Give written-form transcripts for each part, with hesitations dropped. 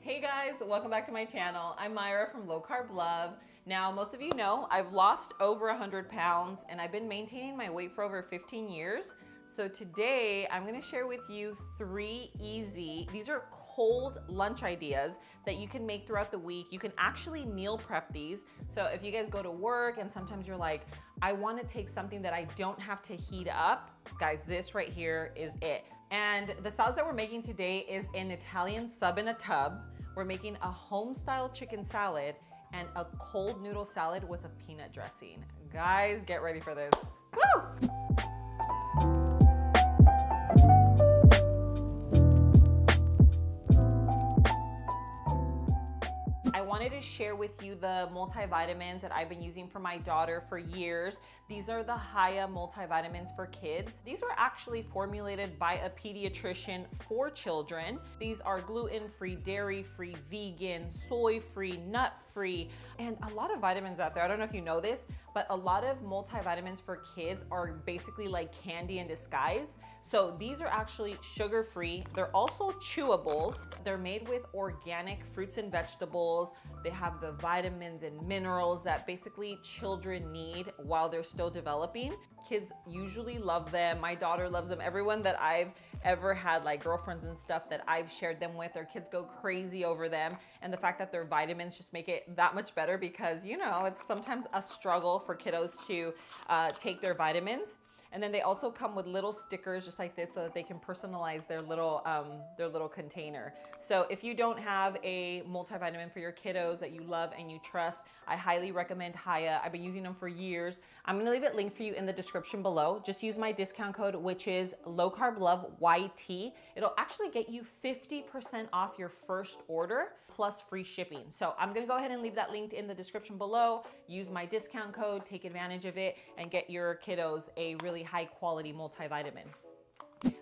Hey guys, welcome back to my channel. I'm Myra from Low Carb Love. Now, most of you know I've lost over 100 pounds and I've been maintaining my weight for over 15 years. So today I'm gonna share with you 3 easy, these are cold lunch ideas that you can make throughout the week. You can actually meal prep these. So if you guys go to work and sometimes you're like, I wanna take something that I don't have to heat up, guys, this right here is it. And the salads that we're making today is an Italian sub in a tub. We're making a home-style chicken salad and a cold noodle salad with a peanut dressing. Guys, get ready for this. Woo! I wanted to share with you the multivitamins that I've been using for my daughter for years. These are the Haya multivitamins for kids. These were actually formulated by a pediatrician for children. These are gluten-free, dairy-free, vegan, soy-free, nut-free, and a lot of vitamins out there. I don't know if you know this, but a lot of multivitamins for kids are basically like candy in disguise. So these are actually sugar-free. They're also chewables. They're made with organic fruits and vegetables. They have the vitamins and minerals that basically children need while they're still developing. Kids usually love them. My daughter loves them. Everyone that I've ever had, like girlfriends and stuff that I've shared them with, their kids go crazy over them. And the fact that they're vitamins just make it that much better because, you know, it's sometimes a struggle for kiddos to take their vitamins. And then they also come with little stickers just like this so that they can personalize their little container. So if you don't have a multivitamin for your kiddos that you love and you trust, I highly recommend Haya. I've been using them for years. I'm gonna leave it linked for you in the description below. Just use my discount code, which is LowCarbLoveYT. It'll actually get you 50% off your first order plus free shipping. So I'm gonna go ahead and leave that linked in the description below. Use my discount code, take advantage of it, and get your kiddos a really high quality multivitamin.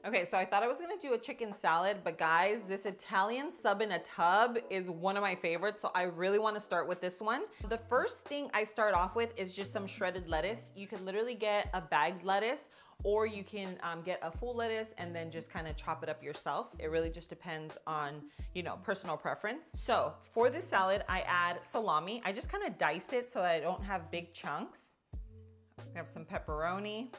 Okay, so I thought I was gonna do a chicken salad, but guys, this Italian sub in a tub is one of my favorites, so I really wanna start with this one. The first thing I start off with is just some shredded lettuce. You could literally get a bagged lettuce, or you can get a full lettuce and then just kind of chop it up yourself. It really just depends on, you know, personal preference. So for this salad, I add salami. I just kind of dice it so I don't have big chunks. We have some pepperoni.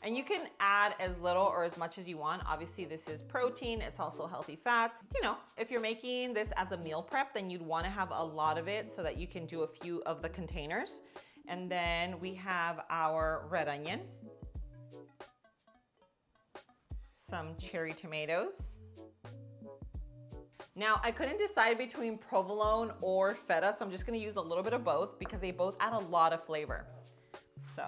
And you can add as little or as much as you want. Obviously, this is protein. It's also healthy fats. You know, if you're making this as a meal prep, then you'd want to have a lot of it so that you can do a few of the containers. And then we have our red onion, some cherry tomatoes. Now, I couldn't decide between provolone or feta, so I'm just gonna use a little bit of both because they both add a lot of flavor. So,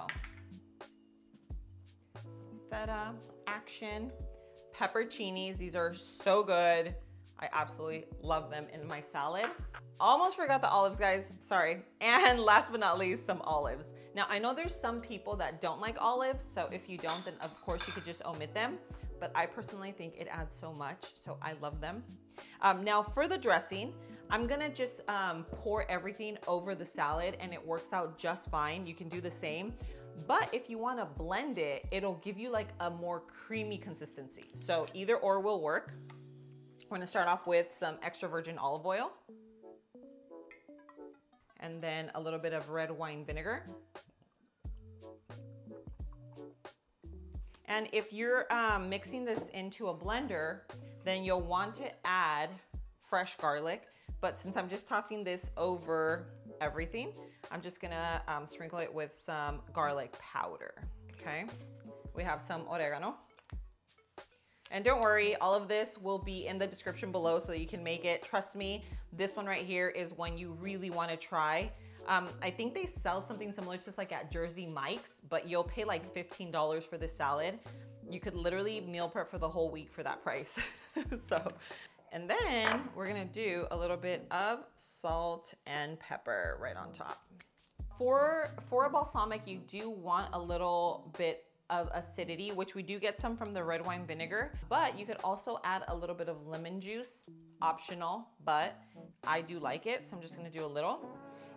feta, action, pepperoncinis. These are so good. I absolutely love them in my salad. Almost forgot the olives, guys, sorry. And last but not least, some olives. Now, I know there's some people that don't like olives, so if you don't, then of course you could just omit them. But I personally think it adds so much, so I love them. Now for the dressing, I'm gonna just pour everything over the salad and it works out just fine. You can do the same. But if you wanna blend it, it'll give you like a more creamy consistency. So either or will work. We're gonna start off with some extra virgin olive oil and then a little bit of red wine vinegar. And if you're mixing this into a blender, then you'll want to add fresh garlic. But since I'm just tossing this over everything, I'm just gonna sprinkle it with some garlic powder, okay? We have some oregano. And don't worry, all of this will be in the description below so that you can make it. Trust me, this one right here is one you really wanna try. I think they sell something similar to like at Jersey Mike's, but you'll pay like $15 for this salad. You could literally meal prep for the whole week for that price. And then we're gonna do a little bit of salt and pepper right on top. For a balsamic, you do want a little bit of acidity, which we do get some from the red wine vinegar, but you could also add a little bit of lemon juice, optional, but I do like it, so I'm just gonna do a little.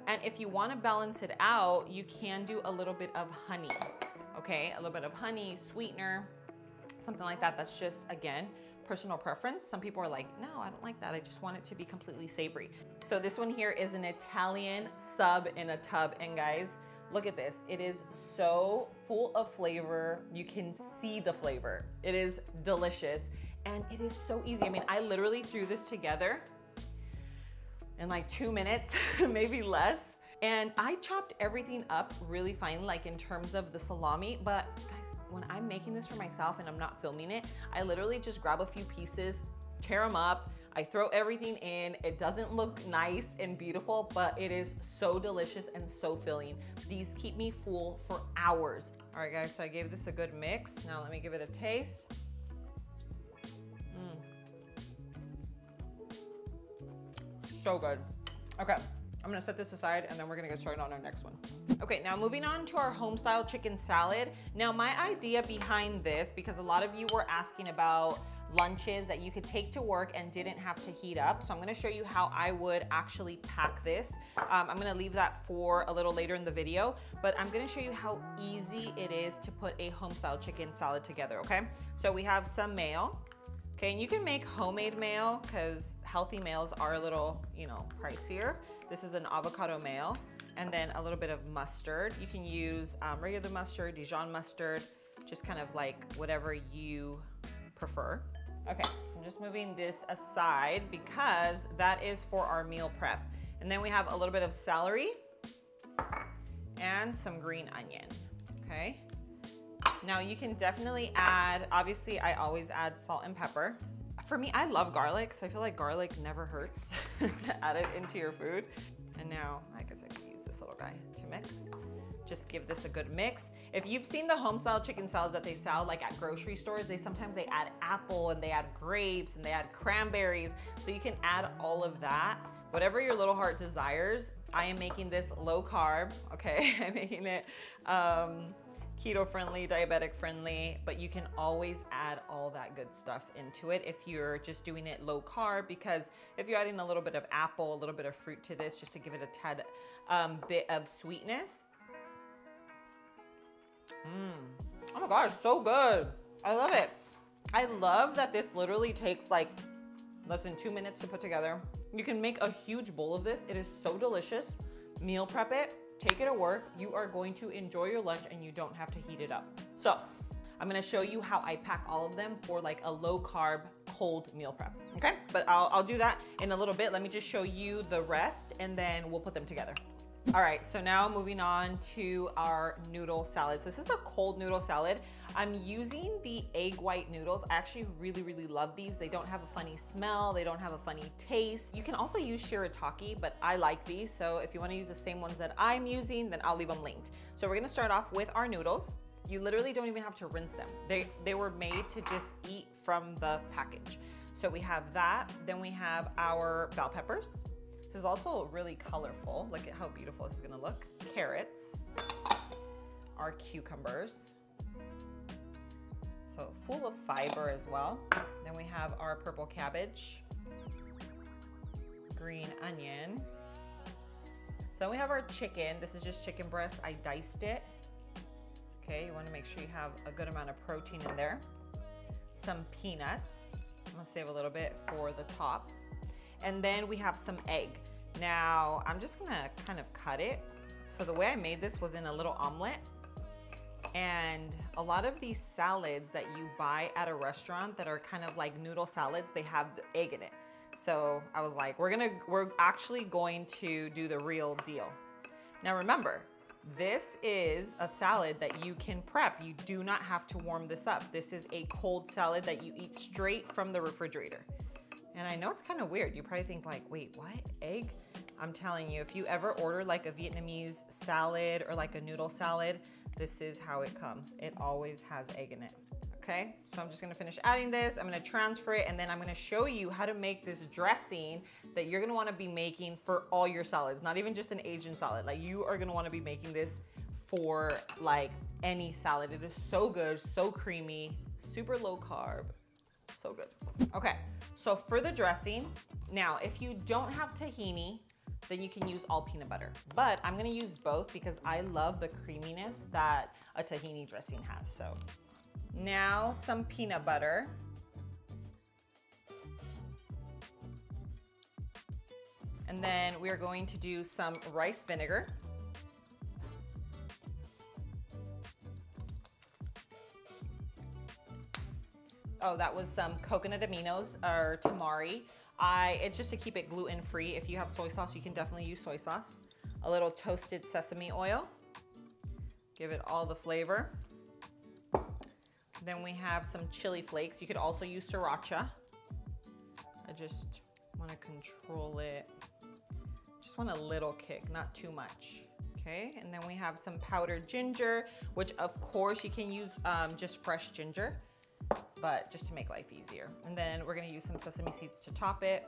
And if you wanna balance it out, you can do a little bit of honey, okay? A little bit of honey, sweetener, something like that. That's just, again, personal preference. Some people are like, no, I don't like that. I just want it to be completely savory. So this one here is an Italian sub in a tub. And guys, look at this. It is so full of flavor. You can see the flavor. It is delicious. And it is so easy. I mean, I literally threw this together in like 2 minutes, maybe less. And I chopped everything up really fine, like in terms of the salami. But guys, when I'm making this for myself and I'm not filming it, I literally just grab a few pieces, tear them up, I throw everything in. It doesn't look nice and beautiful, but it is so delicious and so filling. These keep me full for hours. All right guys, so I gave this a good mix. Now let me give it a taste. So good. Okay, I'm gonna set this aside and then we're gonna get started on our next one. Okay, now moving on to our home style chicken salad. Now my idea behind this, because a lot of you were asking about lunches that you could take to work and didn't have to heat up. So I'm gonna show you how I would actually pack this. I'm gonna leave that for a little later in the video, but I'm gonna show you how easy it is to put a home style chicken salad together, okay? So we have some mayo. Okay, and you can make homemade mayo because healthy mails are a little, you know, pricier. This is an avocado mayo, and then a little bit of mustard. You can use regular mustard, Dijon mustard, just kind of like whatever you prefer. Okay, so I'm just moving this aside because that is for our meal prep. And then we have a little bit of celery and some green onion, okay? Now you can definitely add, obviously I always add salt and pepper. For me, I love garlic, so I feel like garlic never hurts to add it into your food. And now, I guess I could use this little guy to mix. Just give this a good mix. If you've seen the home style chicken salads that they sell like at grocery stores, sometimes they add apple and they add grapes and they add cranberries. So you can add all of that. Whatever your little heart desires. I am making this low carb, okay? I'm making it keto friendly, diabetic friendly, but you can always add all that good stuff into it if you're just doing it low carb, because if you're adding a little bit of apple, a little bit of fruit to this, just to give it a tad bit of sweetness. Oh my gosh, so good. I love it. I love that this literally takes like less than 2 minutes to put together. You can make a huge bowl of this. It is so delicious. Meal prep it. Take it to work. You are going to enjoy your lunch and you don't have to heat it up. So I'm gonna show you how I pack all of them for like a low carb, cold meal prep, okay? But I'll do that in a little bit. Let me just show you the rest and then we'll put them together. All right, so now moving on to our noodle salad. So this is a cold noodle salad. I'm using the egg white noodles. I actually really, really love these. They don't have a funny smell. They don't have a funny taste. You can also use shirataki, but I like these. So if you wanna use the same ones that I'm using, then I'll leave them linked. So we're gonna start off with our noodles. You literally don't even have to rinse them. They were made to just eat from the package. So we have that. Then we have our bell peppers. This is also really colorful. Look at how beautiful this is gonna look. Carrots, our cucumbers, so full of fiber as well. Then we have our purple cabbage, green onion. So then we have our chicken. This is just chicken breast. I diced it. Okay, you wanna make sure you have a good amount of protein in there. Some peanuts. I'm gonna save a little bit for the top. And then we have some egg. Now, I'm just gonna kind of cut it. So the way I made this was in a little omelet. And a lot of these salads that you buy at a restaurant that are kind of like noodle salads, they have the egg in it. So I was like, we're actually going to do the real deal. Now remember, this is a salad that you can prep. You do not have to warm this up. This is a cold salad that you eat straight from the refrigerator. And I know it's kind of weird. You probably think like, wait, what? Egg? I'm telling you, if you ever order like a Vietnamese salad or like a noodle salad, this is how it comes. It always has egg in it, okay? So I'm just gonna finish adding this. I'm gonna transfer it, and then I'm gonna show you how to make this dressing that you're gonna wanna be making for all your salads, not even just an Asian salad. Like you are gonna wanna be making this for like any salad. It is so good, so creamy, super low carb, so good. Okay. So for the dressing, now if you don't have tahini, then you can use all peanut butter. But I'm gonna use both because I love the creaminess that a tahini dressing has. So now some peanut butter. And then we are going to do some rice vinegar. Oh, that was some coconut aminos or tamari. It's just to keep it gluten-free. If you have soy sauce, you can definitely use soy sauce. A little toasted sesame oil. Give it all the flavor. Then we have some chili flakes. You could also use sriracha. I just want to control it. Just want a little kick, not too much. Okay, and then we have some powdered ginger, which of course you can use just fresh ginger, but just to make life easier. And then we're gonna use some sesame seeds to top it,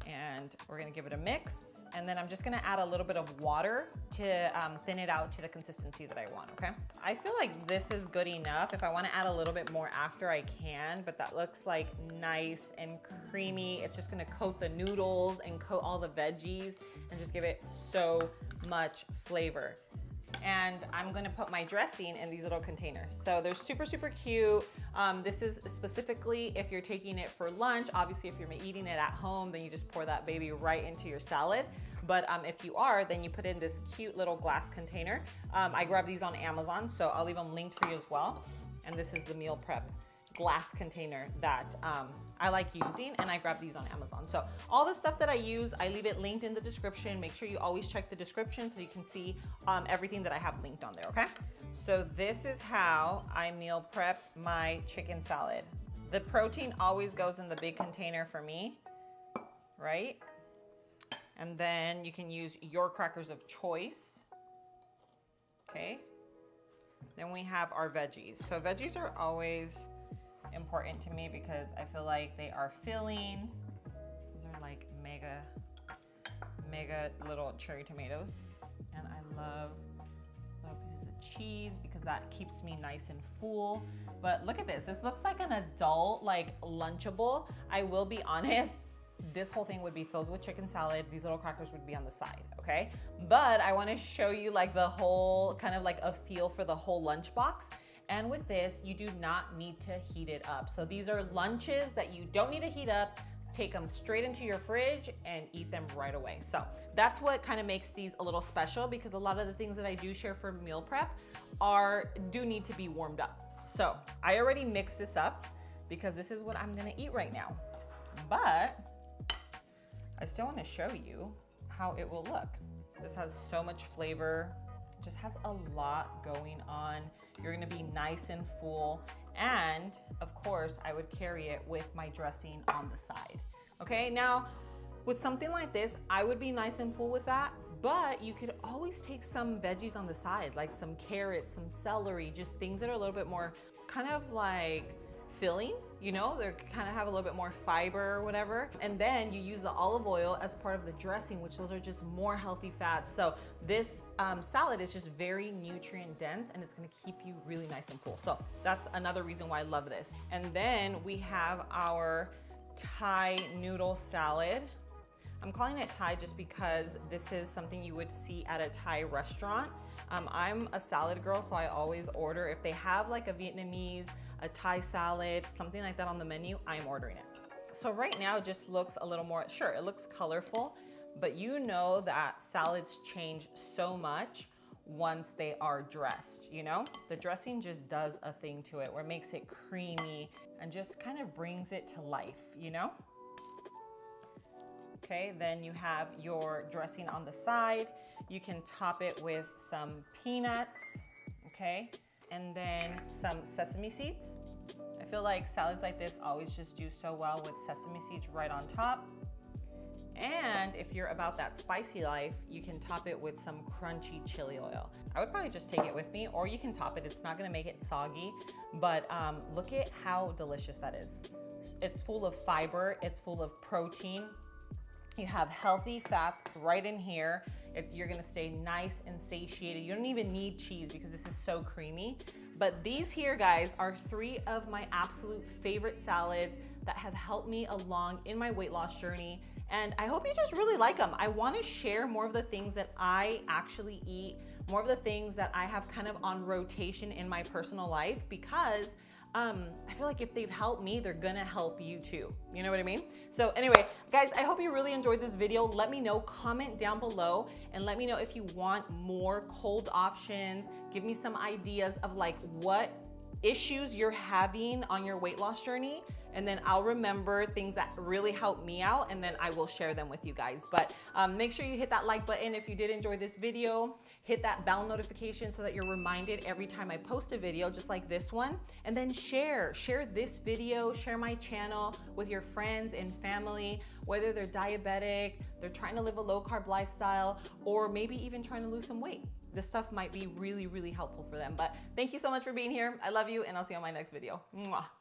and we're gonna give it a mix. And then I'm just gonna add a little bit of water to thin it out to the consistency that I want, okay? I feel like this is good enough. If I wanna add a little bit more after, I can, but that looks like nice and creamy. It's just gonna coat the noodles and coat all the veggies and just give it so much flavor. And I'm gonna put my dressing in these little containers. So they're super, super cute. This is specifically if you're taking it for lunch. Obviously, if you're eating it at home, then you just pour that baby right into your salad. But if you are, then you put in this cute little glass container. I grabbed these on Amazon, so I'll leave them linked for you as well. And this is the meal prep glass container that I like using, and I grabbed these on Amazon. So all the stuff that I use, I leave it linked in the description. Make sure you always check the description so you can see everything that I have linked on there, okay? So this is how I meal prep my chicken salad. The protein always goes in the big container for me, right? And then you can use your crackers of choice, okay? Then we have our veggies. So veggies are always important to me because I feel like they are filling. These are like mega little cherry tomatoes. And I love little pieces of cheese because that keeps me nice and full. But look at this. This looks like an adult, like Lunchable. I will be honest, this whole thing would be filled with chicken salad. These little crackers would be on the side, okay? But I wanna show you like the whole, kind of like a feel for the whole lunchbox. And with this, you do not need to heat it up. So these are lunches that you don't need to heat up. Take them straight into your fridge and eat them right away. So that's what kind of makes these a little special, because a lot of the things that I do share for meal prep do need to be warmed up. So I already mixed this up because this is what I'm gonna eat right now. But I still wanna show you how it will look. This has so much flavor, just has a lot going on. You're gonna be nice and full. And of course, I would carry it with my dressing on the side. Okay, now with something like this, I would be nice and full with that, but you could always take some veggies on the side, like some carrots, some celery, just things that are a little bit more kind of like filling, you know, they kind of have a little bit more fiber or whatever. And then you use the olive oil as part of the dressing, which those are just more healthy fats. So this salad is just very nutrient dense, and it's gonna keep you really nice and full. So that's another reason why I love this. And then we have our Thai noodle salad. I'm calling it Thai just because this is something you would see at a Thai restaurant. I'm a salad girl, so I always order. If they have like a Vietnamese, a Thai salad, something like that on the menu, I'm ordering it. So right now it just looks a little more, sure, it looks colorful, but you know that salads change so much once they are dressed, you know? The dressing just does a thing to it where it makes it creamy and just kind of brings it to life, you know? Okay, then you have your dressing on the side. You can top it with some peanuts, okay? And then some sesame seeds. I feel like salads like this always just do so well with sesame seeds right on top. And if you're about that spicy life, you can top it with some crunchy chili oil. I would probably just take it with me, or you can top it. It's not gonna make it soggy, but look at how delicious that is. It's full of fiber, it's full of protein. You have healthy fats right in here. You're gonna stay nice and satiated. You don't even need cheese because this is so creamy. But these here, guys, are 3 of my absolute favorite salads that have helped me along in my weight loss journey. And I hope you just really like them. I wanna share more of the things that I actually eat, more of the things that I have kind of on rotation in my personal life, because I feel like if they've helped me, they're gonna help you too. You know what I mean? So anyway, guys, I hope you really enjoyed this video. Let me know, comment down below, and let me know if you want more cold options. Give me some ideas of like what issues you're having on your weight loss journey, and then I'll remember things that really help me out, and then I will share them with you guys. But make sure you hit that like button if you did enjoy this video. Hit that bell notification so that you're reminded every time I post a video just like this one, and then share this video, share my channel with your friends and family, whether they're diabetic, they're trying to live a low carb lifestyle, or maybe even trying to lose some weight. This stuff might be really, really helpful for them. But thank you so much for being here. I love you, and I'll see you on my next video. Mwah.